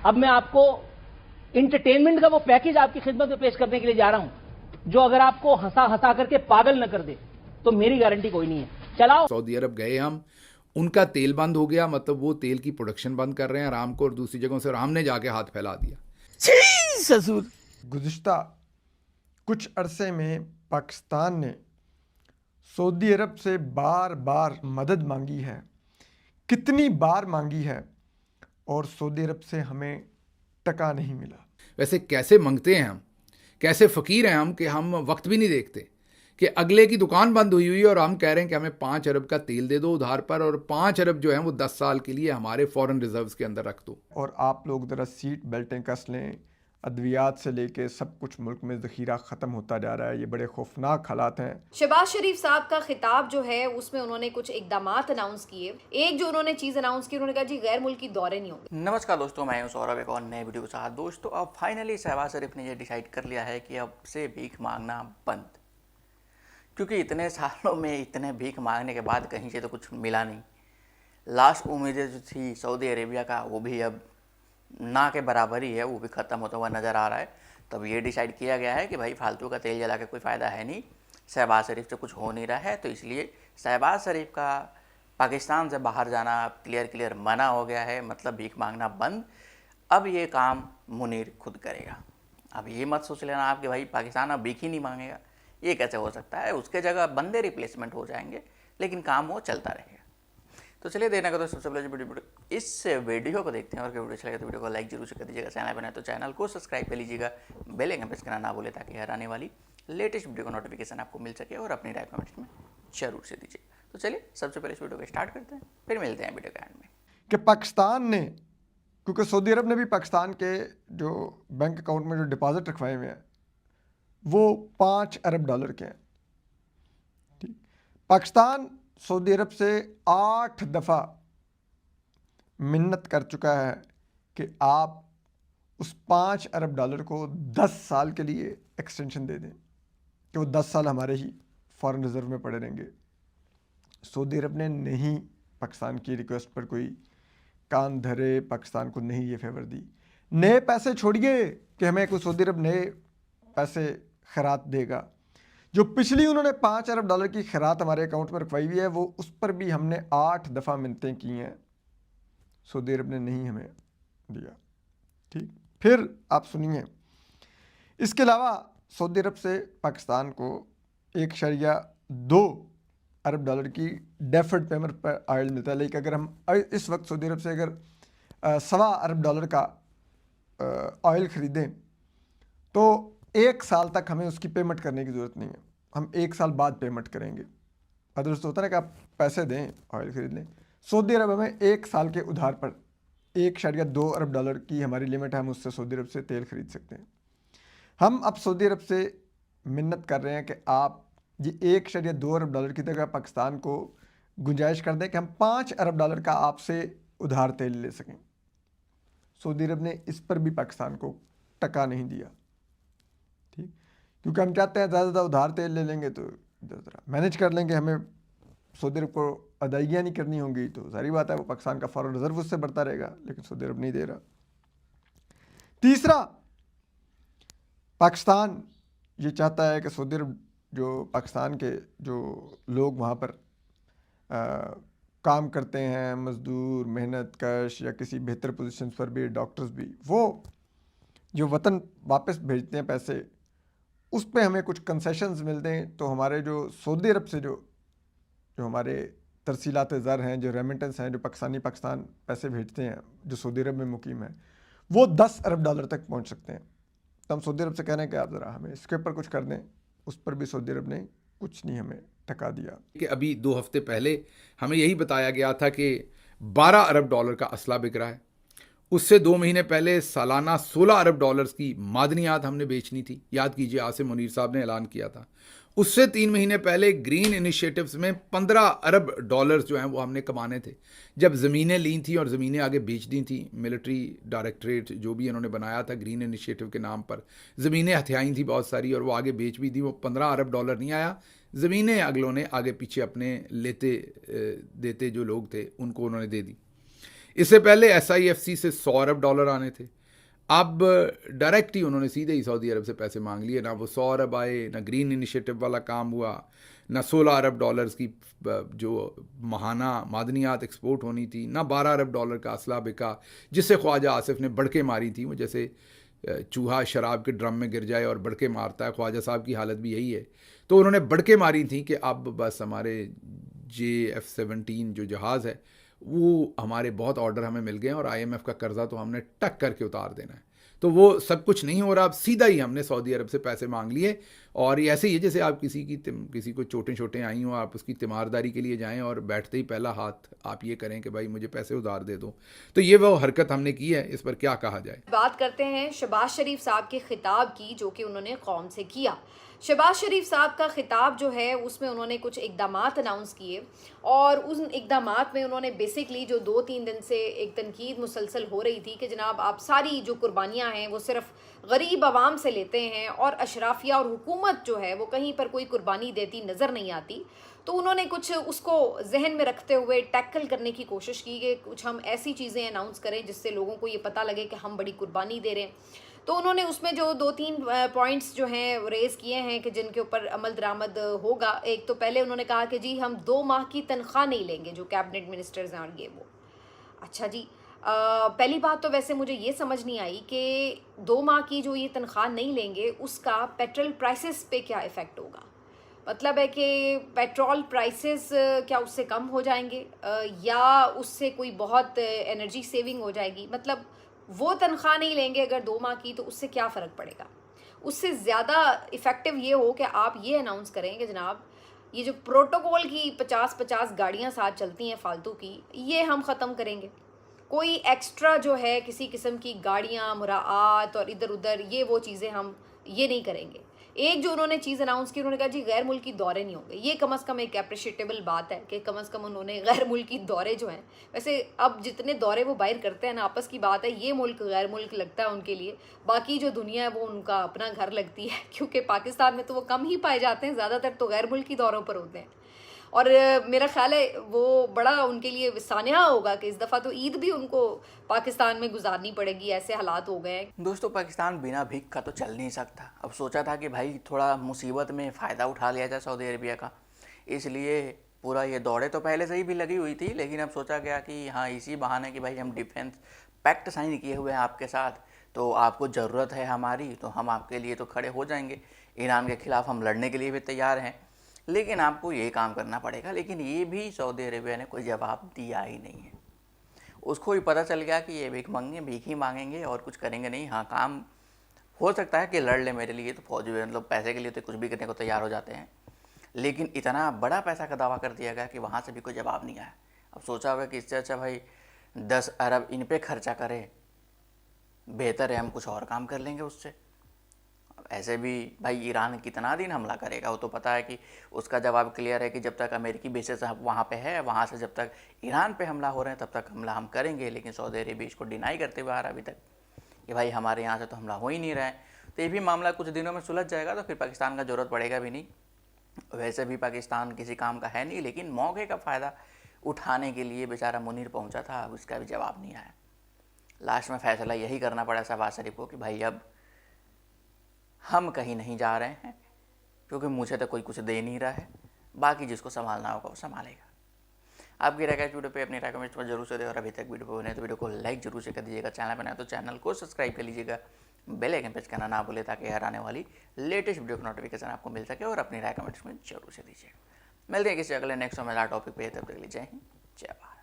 अब मैं आपको इंटरटेनमेंट का वो पैकेज आपकी खिदमत में पेश करने के लिए जा रहा हूं जो अगर आपको हंसा हंसा करके पागल न कर दे तो मेरी गारंटी कोई नहीं है। चलाओ। सऊदी अरब गए हम, उनका तेल बंद हो गया, मतलब वो तेल की प्रोडक्शन बंद कर रहे हैं आराम को, और दूसरी जगहों से, और हमने जाके हाथ फैला दिया। ससुर गुज़िश्ता कुछ अरसे में पाकिस्तान ने सऊदी अरब से बार बार मदद मांगी है, कितनी बार मांगी है, और सऊदी अरब से हमें टका नहीं मिला। वैसे कैसे मांगते हैं हम, कैसे फ़कीर हैं हम कि हम वक्त भी नहीं देखते कि अगले की दुकान बंद हुई और हम कह रहे हैं कि हमें 5 अरब का तेल दे दो उधार पर, और 5 अरब जो है वो 10 साल के लिए हमारे फॉरेन रिजर्व्स के अंदर रख दो। और आप लोग ज़रा सीट बेल्टें कस लें, अद्वियात से लेके सब कुछ मुल्क में ज़ख़ीरा ख़त्म होता जा रहा है। ये बड़े खौफनाक हालात हैं। शहबाज शरीफ साहब का खिताब जो है उसमें उन्होंने कुछ इकदामात अनाउंस किए। एक जो उन्होंने चीज़ अनाउंस की, उन्होंने कहा जी गैर मुल्की दौरे नहीं होंगे। नमस्कार दोस्तों, मैं हूं सौरभ, एक और नए वीडियो के साथ। दोस्तों अब फाइनली शहबाज शरीफ ने ये डिसाइड कर लिया है कि अब से भीख मांगना बंद, क्योंकि इतने सालों में इतने भीख मांगने के बाद कहीं से तो कुछ मिला नहीं। लास्ट उम्मीदें जो थी सऊदी अरेबिया का वो भी अब ना के बराबर ही है, वो भी ख़त्म होता हुआ नज़र आ रहा है। तब ये डिसाइड किया गया है कि भाई फालतू का तेल जला के कोई फ़ायदा है नहीं, शहबाज शरीफ से कुछ हो नहीं रहा है, तो इसलिए शहबाज शरीफ का पाकिस्तान से बाहर जाना क्लियर मना हो गया है, मतलब भीख मांगना बंद। अब ये काम मुनीर खुद करेगा। अब ये मत सोच लेना आप कि भाई पाकिस्तान अब भीख ही नहीं मांगेगा, ये कैसे हो सकता है। उसके जगह बंदे रिप्लेसमेंट हो जाएंगे, लेकिन काम वो चलता रहेगा। तो चलिए देने का तो सबसे पहले वीडियो इस वीडियो को देखते हैं, और वीडियो अच्छा लगे तो वीडियो को लाइक जरूर से कर दीजिएगा। चैनल बनाए तो चैनल को सब्सक्राइब कर लीजिएगा, बेल आइकन प्रेस करना ना भूले ताकि हर आने वाली लेटेस्ट वीडियो का नोटिफिकेशन आपको मिल सके, और अपनी राय कमेंट्स में जरूर से दीजिए। तो चलिए सबसे पहले इस वीडियो को स्टार्ट करते हैं, फिर मिलते हैं वीडियो के एंड में। कि पाकिस्तान ने, क्योंकि सऊदी अरब ने भी पाकिस्तान के जो बैंक अकाउंट में जो डिपॉजिट रखवाए हुए हैं वो 5 अरब डॉलर के हैं। ठीक, पाकिस्तान सऊदी अरब से 8 दफ़ा मिन्नत कर चुका है कि आप उस 5 अरब डॉलर को 10 साल के लिए एक्सटेंशन दे दें, कि वो 10 साल हमारे ही फॉरेन रिजर्व में पड़े रहेंगे। सऊदी अरब ने नहीं पाकिस्तान की रिक्वेस्ट पर कोई कान धरे, पाकिस्तान को नहीं ये फेवर दी। नए पैसे छोड़िए कि हमें कोई सऊदी अरब नए पैसे खैरात देगा, जो पिछली उन्होंने 5 अरब डॉलर की खैरात हमारे अकाउंट में रखवाई हुई है वो उस पर भी हमने 8 दफ़ा मिन्नतें की हैं, सऊदी अरब ने नहीं हमें दिया। ठीक, फिर आप सुनिए, इसके अलावा सऊदी अरब से पाकिस्तान को 1.2 अरब डॉलर की डेफर्ड पेमेंट पर ऑयल मिलता है। लेकिन अगर हम इस वक्त सऊदी अरब से अगर 1.25 अरब डॉलर का ऑयल ख़रीदें तो 1 साल तक हमें उसकी पेमेंट करने की ज़रूरत नहीं है, हम 1 साल बाद पेमेंट करेंगे। अदरवाइज तो होता है ना कि आप पैसे दें ऑयल ख़रीद लें। सऊदी अरब हमें 1 साल के उधार पर 1.2 अरब डॉलर की हमारी लिमिट है, हम उससे सऊदी अरब से तेल ख़रीद सकते हैं। हम अब सऊदी अरब से मिन्नत कर रहे हैं कि आप ये 1.2 अरब डॉलर की जगह पाकिस्तान को गुंजाइश कर दें कि हम 5 अरब डॉलर का आपसे उधार तेल ले सकें। सऊदी अरब ने इस पर भी पाकिस्तान को टका नहीं दिया। ठीक, क्योंकि हम चाहते हैं ज़्यादा उधार तेल ले लेंगे तो ज़रा मैनेज कर लेंगे, हमें सऊदी अरब को अदायगियाँ नहीं करनी होंगी, तो सारी बात है वो पाकिस्तान का फॉरेन रिजर्व उससे बढ़ता रहेगा, लेकिन सऊदी अरब नहीं दे रहा। तीसरा, पाकिस्तान ये चाहता है कि सऊदी अरब जो पाकिस्तान के जो लोग वहाँ पर काम करते हैं, मज़दूर, मेहनत कश या किसी बेहतर पोजीशन पर भी, डॉक्टर्स भी, वो जो वतन वापस भेजते हैं पैसे, उस पे हमें कुछ कंसेशंस मिल दें, तो हमारे जो सऊदी अरब से जो हमारे तरसीलात ज़र हैं, जो रेमिटेंस हैं, जो पाकिस्तान पैसे भेजते हैं जो सऊदी अरब में मुकीम है, वो 10 अरब डॉलर तक पहुंच सकते हैं। तो हम सऊदी अरब से कह रहे हैं कि आप ज़रा हमें इसके ऊपर कुछ कर दें, उस पर भी सऊदी अरब ने कुछ नहीं हमें टका दिया। कि अभी 2 हफ्ते पहले हमें यही बताया गया था कि 12 अरब डॉलर का असला बिक रहा है। उससे 2 महीने पहले सालाना 16 अरब डॉलर्स की मादनियात हमने बेचनी थी, याद कीजिए, आसिम मुनीर साहब ने ऐलान किया था। उससे 3 महीने पहले ग्रीन इनिशिएटिव्स में 15 अरब डॉलर्स जो हैं वो हमने कमाने थे, जब ज़मीनें ली थी और ज़मीनें आगे बेच दी थी। मिलिट्री डायरेक्टरेट जो भी इन्होंने बनाया था ग्रीन इनिशिएटिव के नाम पर, ज़मीनें हथियाई थी बहुत सारी और वो आगे बेच भी दी। वो 15 अरब डॉलर नहीं आया, ज़मीनें अगलों ने आगे पीछे अपने लेते देते जो लोग थे उनको उन्होंने दे दी। इससे पहले SIFC से 100 अरब डॉलर आने थे, अब डायरेक्ट ही उन्होंने सीधे ही सऊदी अरब से पैसे मांग लिए। ना वो 100 अरब आए, ना ग्रीन इनिशिएटिव वाला काम हुआ, ना 16 अरब डॉलर्स की जो महाना मादनियात एक्सपोर्ट होनी थी, ना 12 अरब डॉलर का असला बिका जिससे ख्वाजा आसिफ ने बढ़के मारी थी। वो जैसे चूहा शराब के ड्रम में गिर जाए और बढ़के मारता है, ख्वाजा साहब की हालत भी यही है। तो उन्होंने बढ़के मारी थी कि अब बस हमारे JF-17 जो जहाज़ है वो हमारे बहुत ऑर्डर हमें मिल गए हैं और IMF का कर्जा तो हमने टक करके उतार देना है। तो वो सब कुछ नहीं हो रहा, अब सीधा ही हमने सऊदी अरब से पैसे मांग लिए। और ये ऐसे ही है जैसे आप किसी को चोटें आई हों, आप उसकी तीमारदारी के लिए जाएं और बैठते ही पहला हाथ आप ये करें कि भाई मुझे पैसे उधार दे दो। तो ये वो हरकत हमने की है, इस पर क्या कहा जाए। बात करते हैं शहबाज शरीफ साहब के खिताब की जो कि उन्होंने कौम से किया। शहबाज शरीफ साहब का खिताब जो है उसमें उन्होंने कुछ इक़दामात अनाउंस किए और उन इक़दामात में उन्होंने बेसिकली जो 2-3 दिन से एक तनकीद मुसलसल हो रही थी कि जनाब आप सारी जो कुर्बानियाँ हैं वो सिर्फ गरीब आवाम से लेते हैं और अशराफिया और हुकूमत जो है वो कहीं पर कोई कुर्बानी देती नज़र नहीं आती। तो उन्होंने कुछ उसको जहन में रखते हुए टैकल करने की कोशिश की कि कुछ हम ऐसी चीज़ें अनाउंस करें जिससे लोगों को ये पता लगे कि हम बड़ी कुर्बानी दे रहे हैं। तो उन्होंने उसमें जो 2-3 पॉइंट्स जो हैं रेज़ किए हैं कि जिनके ऊपर अमल दरामद होगा। एक तो पहले उन्होंने कहा कि जी हम 2 माह की तनख्वाह नहीं लेंगे जो कैबिनेट मिनिस्टर्स हैं और ये वो। अच्छा जी, पहली बात तो वैसे मुझे ये समझ नहीं आई कि 2 माह की जो ये तनख्वाह नहीं लेंगे उसका पेट्रोल प्राइसेस पे क्या इफ़ेक्ट होगा। मतलब है कि पेट्रोल प्राइसेस क्या उससे कम हो जाएंगे या उससे कोई बहुत एनर्जी सेविंग हो जाएगी। मतलब वो तनख्वाह नहीं लेंगे अगर 2 माह की तो उससे क्या फ़र्क पड़ेगा। उससे ज़्यादा इफ़ेक्टिव ये हो कि आप ये अनाउंस करें कि जनाब ये जो प्रोटोकॉल की 50-50 गाड़ियाँ साथ चलती हैं फालतू की, ये हम ख़त्म करेंगे। कोई एक्स्ट्रा जो है किसी किस्म की गाड़ियाँ मुराआत और इधर उधर ये वो चीज़ें हम ये नहीं करेंगे। एक जो उन्होंने चीज़ अनाउंस की, उन्होंने कहा जी गैर मुल्की दौरे नहीं होंगे। ये कम से कम एक अप्रिशिएटेबल बात है कि कम से कम उन्होंने गैर मुल्की दौरे जो हैं, वैसे अब जितने दौरे वो बाहर करते हैं ना आपस की बात है, ये मुल्क गैर मुल्क लगता है उनके लिए, बाकी जो दुनिया है वो उनका अपना घर लगती है क्योंकि पाकिस्तान में तो वो कम ही पाए जाते हैं, ज़्यादातर तो गैर मुल्की दौरों पर होते हैं। और मेरा ख्याल है वो बड़ा उनके लिए सानिया होगा कि इस दफ़ा तो ईद भी उनको पाकिस्तान में गुजारनी पड़ेगी, ऐसे हालात हो गए हैं। दोस्तों, पाकिस्तान बिना भीख का तो चल नहीं सकता। अब सोचा था कि भाई थोड़ा मुसीबत में फ़ायदा उठा लिया जाए सऊदी अरबिया का, इसलिए पूरा ये दौड़े तो पहले से ही भी लगी हुई थी, लेकिन अब सोचा गया कि हाँ इसी बहाने कि भाई हम डिफेंस पैक्ट साइन किए हुए हैं आपके साथ, तो आपको ज़रूरत है हमारी तो हम आपके लिए तो खड़े हो जाएंगे, ईरान के ख़िलाफ़ हम लड़ने के लिए भी तैयार हैं, लेकिन आपको ये काम करना पड़ेगा। लेकिन ये भी सऊदी अरेबिया ने कोई जवाब दिया ही नहीं है। उसको भी पता चल गया कि ये भीख ही मांगेंगे और कुछ करेंगे नहीं। हाँ, काम हो सकता है कि लड़ ले मेरे लिए, तो फौजी मतलब पैसे के लिए तो कुछ भी करने को तैयार हो जाते हैं, लेकिन इतना बड़ा पैसा का दावा कर दिया गया कि वहाँ से भी कोई जवाब नहीं आया। अब सोचा होगा कि इससे अच्छा भाई 10 अरब इन पे खर्चा करें, बेहतर है हम कुछ और काम कर लेंगे उससे। ऐसे भी भाई ईरान कितना दिन हमला करेगा, वो तो पता है कि उसका जवाब क्लियर है कि जब तक अमेरिकी बेसेस वहाँ पे है, वहाँ से जब तक ईरान पे हमला हो रहे हैं तब तक हमला हम करेंगे। लेकिन सऊदी अरेबिया इसको डिनाई करते हुए आ रहा अभी तक कि भाई हमारे यहाँ से तो हमला हो ही नहीं रहा है। तो ये भी मामला कुछ दिनों में सुलझ जाएगा, तो फिर पाकिस्तान का ज़रूरत पड़ेगा भी नहीं। वैसे भी पाकिस्तान किसी काम का है नहीं, लेकिन मौके का फ़ायदा उठाने के लिए बेचारा मुनीर पहुँचा था, अब उसका भी जवाब नहीं आया। लास्ट में फ़ैसला यही करना पड़ा शहबाज शरीफ को कि भाई अब हम कहीं नहीं जा रहे हैं, क्योंकि मुझे तो कोई कुछ दे नहीं रहा है, बाकी जिसको संभालना होगा वो संभालेगा। आपकी राय वीडियो पे अपनी राय कमेंट में जरूर से दे, और अभी तक वीडियो पे बने तो वीडियो को लाइक जरूर से कर दीजिएगा, चैनल बनाए तो चैनल को सब्सक्राइब कर लीजिएगा, बेल आइकन प्रेस करना ना भूले ताकि हर आने वाली लेटेस्ट वीडियो की नोटिफिकेशन आपको मिल सके। और अपनी राय कमेंट्स में जरूर से दीजिएगा। मिलते हैं किसी अगले नेक्स्ट मजेदार टॉपिक पे, तब तक के लिए जय हिंद, जय भारत।